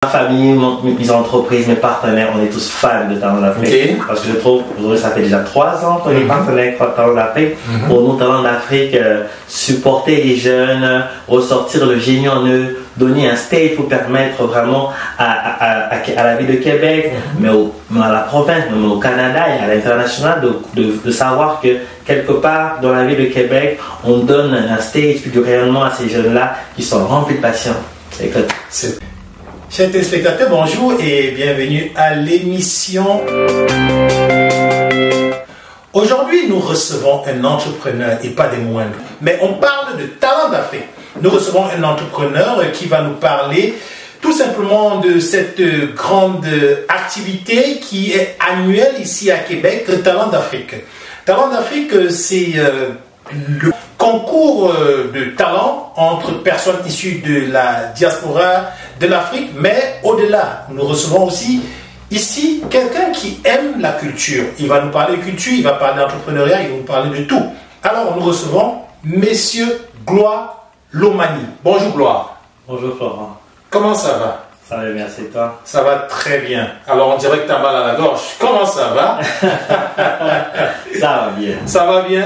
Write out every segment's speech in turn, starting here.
Ma famille, mes entreprises, mes partenaires, on est tous fans de Talents d'Afrique. Okay. Parce que je trouve, aujourd'hui, ça fait déjà 3 ans qu'on est partenaire avec Talents d'Afrique. Pour nous, Talents d'Afrique, supporter les jeunes, ressortir le génie en eux, donner un stage pour permettre vraiment à la ville de Québec, mais à la province, même au Canada et à l'international, de savoir que quelque part dans la ville de Québec, on donne un stage puis du rayonnement à ces jeunes-là qui sont remplis de passion. Chers téléspectateurs, bonjour et bienvenue à l'émission. Aujourd'hui, nous recevons un entrepreneur et pas des moindres. Mais on parle de Talents d'Afrique. Nous recevons un entrepreneur qui va nous parler tout simplement de cette grande activité qui est annuelle ici à Québec, Talents d'Afrique. Talents d'Afrique, c'est le concours de talent entre personnes issues de la diaspora de l'Afrique, mais au-delà, nous recevons aussi ici quelqu'un qui aime la culture. Il va nous parler de culture, il va parler d'entrepreneuriat, il va nous parler de tout. Alors nous recevons Monsieur Gloire Lomani. Bonjour Gloire. Bonjour Florent. Comment ça va? Ça va bien, c'est toi? Ça va très bien. Alors on dirait que tu as mal à la gorge. Comment ça va? Ça va bien. Ça va bien?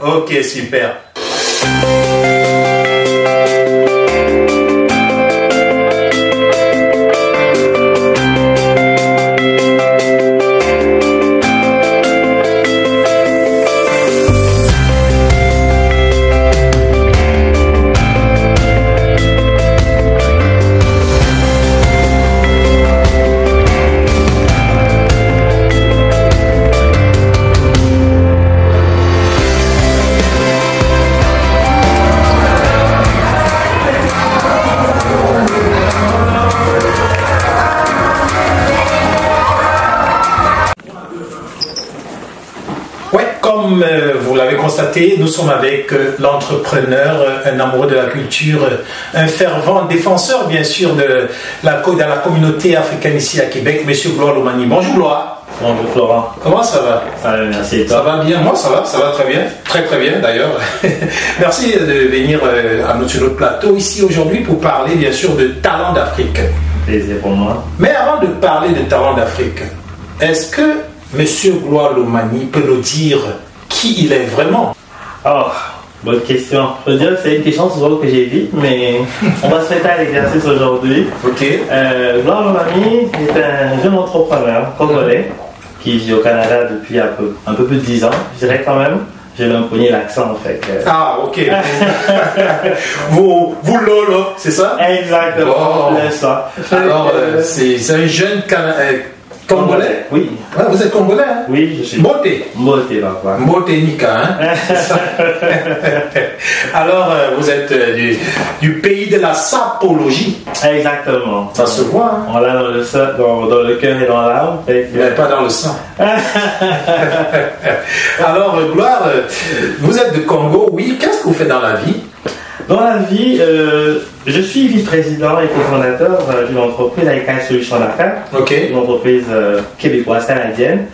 Ouais. Ok, super. Comme vous l'avez constaté, nous sommes avec l'entrepreneur, un amoureux de la culture, un fervent défenseur bien sûr de la communauté africaine ici à Québec, Monsieur Gloire Lomani. Bonjour Gloire. Bonjour Florent. Comment ça va? Ça va, merci. Ça va bien, moi ça va très bien, très bien d'ailleurs. Merci de venir sur notre plateau ici aujourd'hui pour parler bien sûr de Talents d'Afrique. Plaisir pour moi. Mais avant de parler de Talents d'Afrique, est-ce que Monsieur Gloire Lomani peut nous dire qui il est vraiment? Oh, bonne question. Je veux dire que c'est une question souvent que j'évite, mais on va se mettre à l'exercice aujourd'hui. Ok. Gloire Lomani est un jeune entrepreneur congolais qui vit au Canada depuis un peu plus de 10 ans, je dirais quand même. J'ai même pogné l'accent en fait. Ah, ok. vous lolo, c'est ça? Exactement. Oh. Alors, c'est un jeune Congolais? Oui. Ah, vous êtes Congolais, hein? Oui, je suis. Mbote, papa. Mbote Nika, hein? Alors, vous êtes du pays de la sapologie. Exactement. Ça se voit, hein? On l'a dans le cœur et dans l'âme. Mais pas dans le sang. Alors, Gloire, vous êtes de Congo, oui. Qu'est-ce que vous faites dans la vie? Dans la vie, je suis vice-président et cofondateur d'une entreprise avec une solution d'affaires, une entreprise québécoise, canadienne.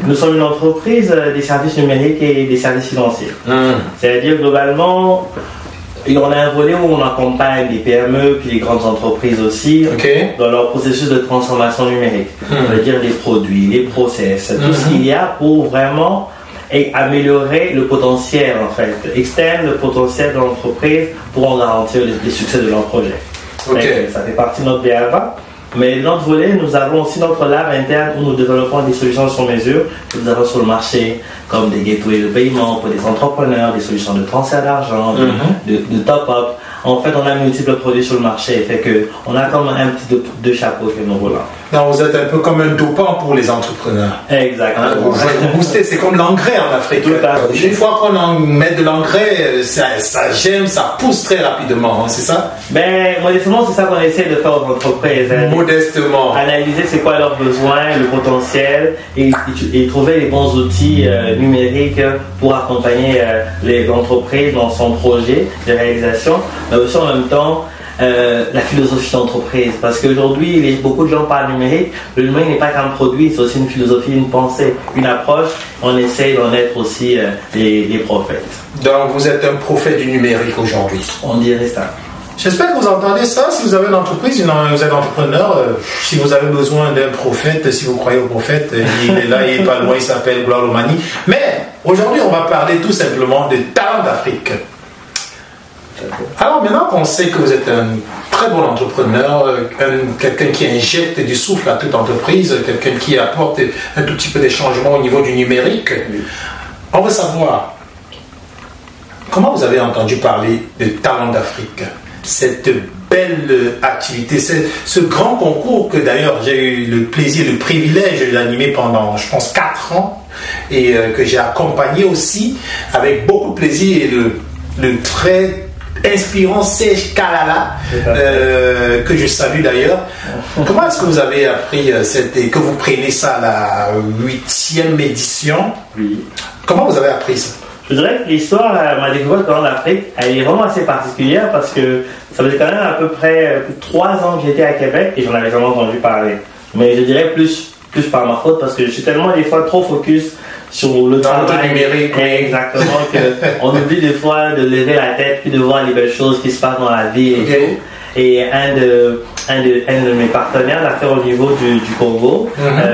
Nous sommes une entreprise des services numériques et des services financiers. C'est-à-dire, globalement, on a un volet où on accompagne les PME puis les grandes entreprises aussi dans leur processus de transformation numérique. C'est-à-dire les produits, les process, tout ce qu'il y a pour vraiment améliorer le potentiel en fait, externe le potentiel de l'entreprise pour en garantir les succès de leur projet. Ça fait partie de notre BAVA. Mais dans notre volet, nous avons aussi notre lab interne où nous développons des solutions sur mesure que nous avons sur le marché, comme des gateways de paiement pour des entrepreneurs, des solutions de transfert d'argent, de top-up. En fait, on a multiples produits sur le marché, fait que on a comme un petit deux chapeaux que nous roulons. Donc vous êtes un peu comme un dopant pour les entrepreneurs. Exactement. Vous boostez, c'est comme l'engrais en Afrique. Une fois qu'on en met de l'engrais, ça gemme, ça pousse très rapidement, hein, c'est ça? Ben, modestement, c'est ça qu'on essaie de faire aux entreprises. Modestement. Analyser c'est quoi leurs besoins, le potentiel et trouver les bons outils numériques pour accompagner l'entreprise dans son projet de réalisation, mais aussi en même temps la philosophie d'entreprise. Parce qu'aujourd'hui, beaucoup de gens parlent numérique. Le numérique n'est pas qu'un produit, c'est aussi une philosophie, une pensée, une approche. On essaie d'en être aussi les prophètes. Donc vous êtes un prophète du numérique aujourd'hui. On dirait ça. J'espère que vous entendez ça. Si vous avez une entreprise, vous êtes entrepreneur, si vous avez besoin d'un prophète, si vous croyez au prophète, il est là, il n'est pas loin, il s'appelle Gloire Lomani. Mais aujourd'hui, on va parler tout simplement de talent d'Afrique. Alors maintenant qu'on sait que vous êtes un très bon entrepreneur, quelqu'un qui injecte du souffle à toute entreprise, quelqu'un qui apporte un tout petit peu des changements au niveau du numérique, on veut savoir comment vous avez entendu parler de Talent d'Afrique, cette belle activité, ce grand concours que d'ailleurs j'ai eu le plaisir, le privilège d'animer pendant, je pense, 4 ans et que j'ai accompagné aussi avec beaucoup de plaisir et le très inspirant Serge Kalala, que je salue d'ailleurs. Comment est-ce que vous avez appris que vous prenez ça à la 8e édition? Oui. Comment vous avez appris ça? Je dirais que l'histoire, ma découverte dans l'Afrique, elle est vraiment assez particulière parce que ça faisait quand même à peu près 3 ans que j'étais à Québec et j'en avais jamais entendu parler. Mais je dirais plus par ma faute parce que je suis tellement des fois trop focus sur le travail numérique. Exactement, qu'on oublie des fois de lever la tête puis de voir les belles choses qui se passent dans la vie et tout. Et un de mes partenaires l'a fait au niveau du Congo,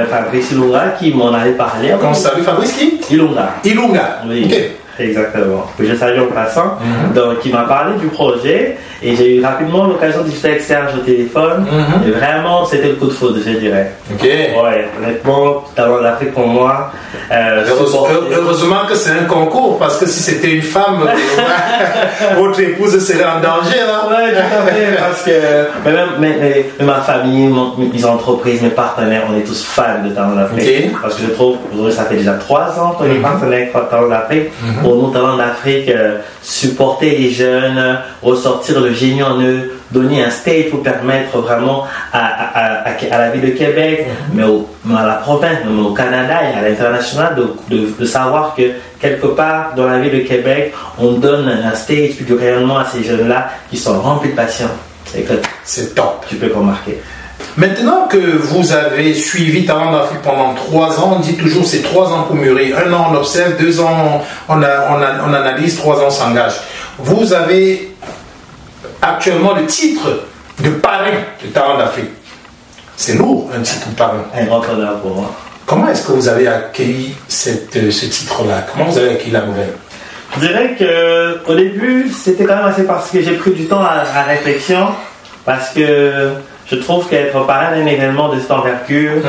Fabrice Ilunga, qui m'en avait parlé. Comment ça s'appelle Fabrice qui? Ilunga. Ilunga. Oui. Okay. Exactement. Je salue en passant. Donc, il m'a parlé du projet et j'ai eu rapidement l'occasion de discuter avec Serge au téléphone. Et vraiment, c'était le coup de foudre, je dirais. Ok. Ouais, honnêtement, Talent d'Afrique pour moi. Heureusement que c'est un concours parce que si c'était une femme, votre épouse serait en danger là. Ouais, tout à fait. Parce que même ma famille, mes entreprises, mes partenaires, on est tous fans de Talent d'Afrique. Okay. Parce que je trouve, ça fait déjà 3 ans qu'on est partenaires avec Talent d'Afrique. Pour nous, Talent d'Afrique, supporter les jeunes, ressortir le génie en eux, donner un stage pour permettre vraiment à la ville de Québec, mais à la province, mais au Canada et à l'international, de savoir que quelque part dans la ville de Québec, on donne un stage puis du rayonnement à ces jeunes-là qui sont remplis de passion. C'est top. Tu peux remarquer. Maintenant que vous avez suivi Talent d'Afrique pendant 3 ans, on dit toujours c'est 3 ans pour mûrir. 1 an on observe, 2 ans on analyse, 3 ans on s'engage. Vous avez actuellement le titre de parrain de Talent d'Afrique. C'est lourd un titre de parrain. Un grand honneur pour moi. Comment est-ce que vous avez accueilli ce titre-là? Comment vous avez accueilli la nouvelle? Je dirais qu'au début c'était quand même assez particulier. J'ai pris du temps à réflexion parce que je trouve qu'être parrain d'un événement de cette envergure,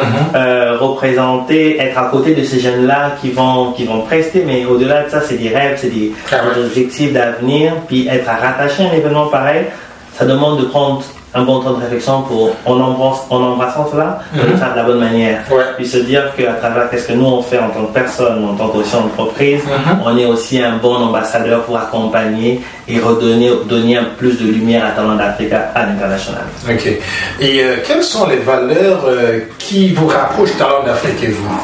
représenter, être à côté de ces jeunes-là qui vont prester, mais au-delà de ça, c'est des rêves, c'est des objectifs d'avenir, puis être rattaché à un événement pareil, ça demande de prendre un bon temps de réflexion en embrassant cela, de le faire de la bonne manière. Puis se dire qu'à travers ce que nous on fait en tant que personne, en tant qu'aussi entreprise, on est aussi un bon ambassadeur pour accompagner et donner plus de lumière à Talent d'Afrique à l'international. Ok. Et quelles sont les valeurs qui vous rapprochent Talent d'Afrique et vous?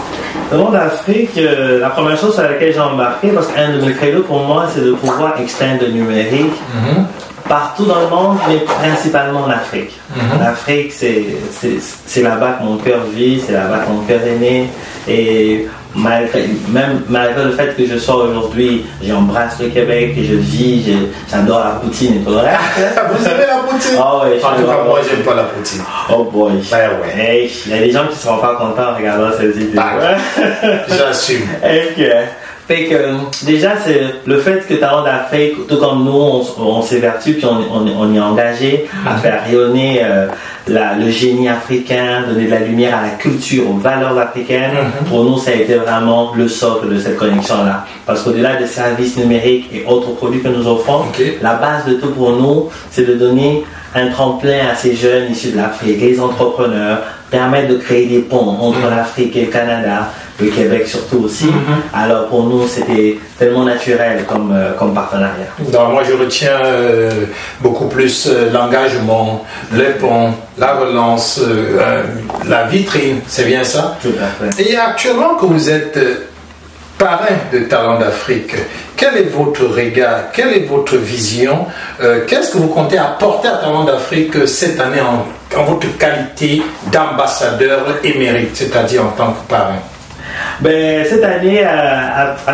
Talent d'Afrique, la première chose sur laquelle j'ai embarqué, parce qu'un de mes credos pour moi, c'est de pouvoir extendre le numérique partout dans le monde, mais principalement en Afrique. L'Afrique, c'est là-bas que mon cœur vit, c'est là-bas que mon cœur est né. Et malgré le fait que je sois aujourd'hui, j'embrasse le Québec, que je vis, j'adore la poutine et tout le reste. Vous aimez la poutine? Oh, ouais, en tout cas, moi, j'aime pas la poutine. Oh boy. Ben ouais. Hey, il y a des gens qui ne seront pas contents en regardant cette vidéo. J'assume. Fait que déjà c'est le fait que Talent d'Afrique, tout comme nous, on s'évertue puis on est engagé à faire rayonner le génie africain, donner de la lumière à la culture, aux valeurs africaines. Pour nous, ça a été vraiment le socle de cette connexion-là. Parce qu'au-delà des services numériques et autres produits que nous offrons, la base de tout pour nous, c'est de donner un tremplin à ces jeunes issus de l'Afrique, les entrepreneurs, permettre de créer des ponts entre l'Afrique et le Canada, le Québec surtout aussi. Alors pour nous, c'était tellement naturel comme partenariat. Donc, moi, je retiens beaucoup plus l'engagement, le pont, la relance, la vitrine, c'est bien ça? Tout à fait. Et actuellement que vous êtes parrain de Talent d'Afrique, quel est votre regard, quelle est votre vision, qu'est-ce que vous comptez apporter à Talent d'Afrique cette année en votre qualité d'ambassadeur émérite, c'est-à-dire en tant que parrain? Ben, cette année,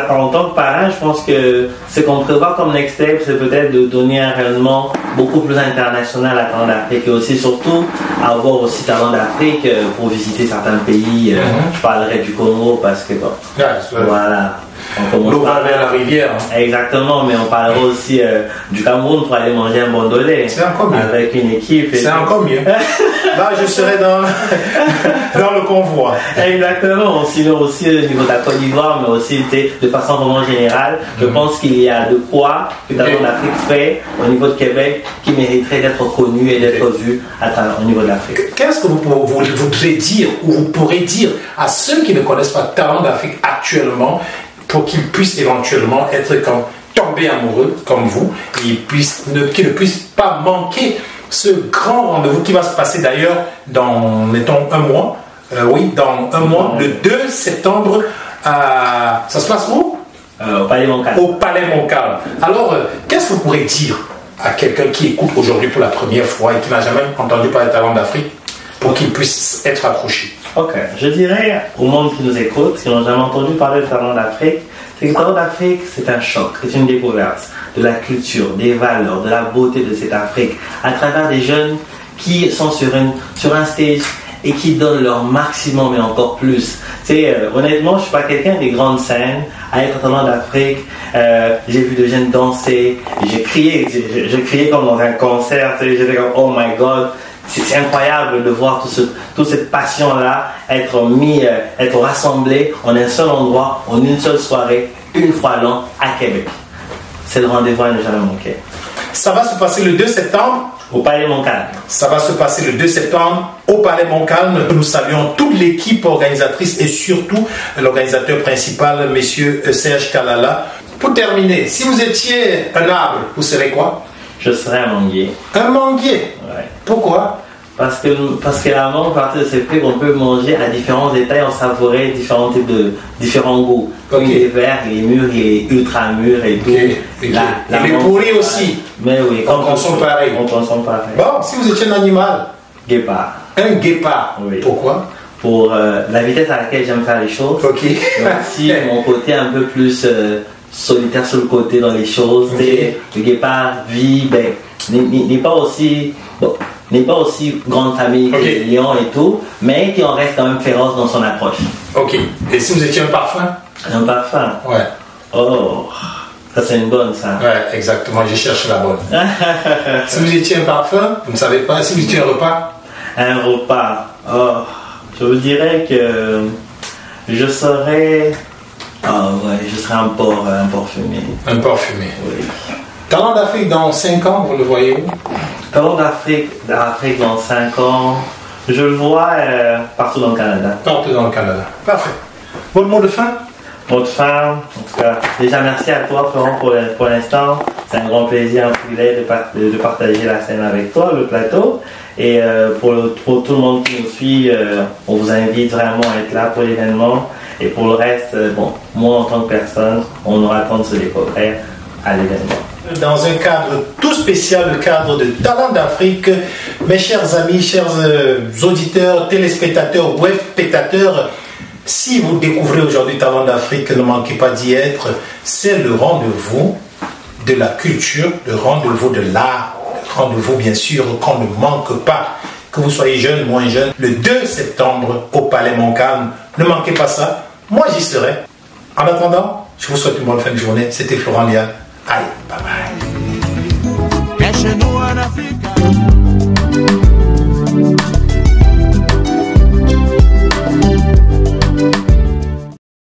en tant que parrain, je pense que ce qu'on prévoit comme next step, c'est peut-être de donner un rayonnement beaucoup plus international à Talent d'Afrique et aussi surtout avoir aussi Talent d'Afrique pour visiter certains pays. Je parlerai du Congo parce que bon, voilà. L'eau va vers la rivière. Exactement, mais on parlera aussi du Cameroun pour aller manger un bondolé. C'est encore mieux. Avec une équipe. C'est encore mieux. Là, je serai dans le convoi. Exactement. Sinon aussi au niveau de la Côte d'Ivoire, mais aussi de façon vraiment générale, je pense qu'il y a de quoi que Talent d'Afrique fait au niveau de Québec qui mériterait d'être connu et d'être vu au niveau de l'Afrique. Qu'est-ce que vous voudrez dire ou vous pourrez dire à ceux qui ne connaissent pas Talent d'Afrique actuellement pour qu'ils puissent éventuellement être tombés amoureux comme vous et qu'ils ne puissent pas manquer ce grand rendez-vous qui va se passer d'ailleurs dans, mettons, un mois. Dans un mois, le 2 septembre. Ça se passe où? Au Palais Montcalm. Au Palais Montcalm. Alors, qu'est-ce que vous pourrez dire à quelqu'un qui écoute aujourd'hui pour la première fois et qui n'a jamais entendu parler de Talent d'Afrique pour qu'il puisse être accroché? Ok, je dirais au monde qui nous écoute, qui n'ont jamais entendu parler de Talent d'Afrique, c'est que Talent d'Afrique, c'est un choc, c'est une découverte de la culture, des valeurs, de la beauté de cette Afrique, à travers des jeunes qui sont sur un stage et qui donnent leur maximum et encore plus. Honnêtement, je ne suis pas quelqu'un des grandes scènes, à être Talent d'Afrique, j'ai vu des jeunes danser, j'ai crié comme dans un concert, j'étais comme oh my god. C'est incroyable de voir toute cette passion-là être rassemblée en un seul endroit, en une seule soirée, une fois l'an, à Québec. C'est le rendez-vous à ne jamais manquer. Ça va se passer le 2 septembre au Palais Montcalm. Ça va se passer le 2 septembre au Palais Montcalm. Nous saluons toute l'équipe organisatrice et surtout l'organisateur principal, Monsieur Serge Kalala. Pour terminer, si vous étiez un arbre, vous serez quoi? Je serais un manguier. Un manguier? Ouais. Pourquoi? Parce que la mangue, à partir de ces fruits qu'on peut manger à différents états et en savourer différents goûts. Okay. Il est vert, il est mûr, il est ultra mûr et tout. Okay. Il est pourri aussi. Mais oui, on consomme pareil. Bon, si vous étiez un animal? Guépard. Un guépard? Oui. Pourquoi? Pour la vitesse à laquelle j'aime faire les choses. Ok. Mais aussi mon côté un peu plus solitaire sur le côté dans les choses. Okay. Le guépard vit, n'est pas aussi grande famille que les lions et tout, mais qui en reste quand même féroce dans son approche. Ok. Et si vous étiez un parfum? Un parfum? Ouais. Oh, ça c'est une bonne, ça. Ouais, exactement, je cherche la bonne. Si vous étiez un parfum, vous ne savez pas. Si vous étiez un repas? Un repas. Oh, je vous dirais que je serais... je serais un porc fumé. Un porc fumé. Oui. Talent d'Afrique dans 5 ans, vous le voyez où? Talent d'Afrique dans 5 ans, je le vois partout dans le Canada. Partout dans le Canada. Parfait. Votre mot de fin? Mot de fin, en tout cas, déjà merci à toi Florent pour l'instant. C'est un grand plaisir, un privilège de partager la scène avec toi, le plateau. Et pour tout le monde qui nous suit, on vous invite vraiment à être là pour l'événement. Et pour le reste, moi en tant que personne, on aura le temps de se découvrir à l'événement. Dans un cadre tout spécial, le cadre de Talent d'Afrique, mes chers amis, chers auditeurs, téléspectateurs, web-spectateurs, si vous découvrez aujourd'hui Talent d'Afrique, ne manquez pas d'y être. C'est le rendez-vous de la culture, le rendez-vous de l'art, le rendez-vous bien sûr qu'on ne manque pas. Que vous soyez jeune, moins jeune, le 2 septembre au Palais Montcalm. Ne manquez pas ça. Moi, j'y serai. En attendant, je vous souhaite une bonne fin de journée. C'était Florent Lial. Allez, bye bye.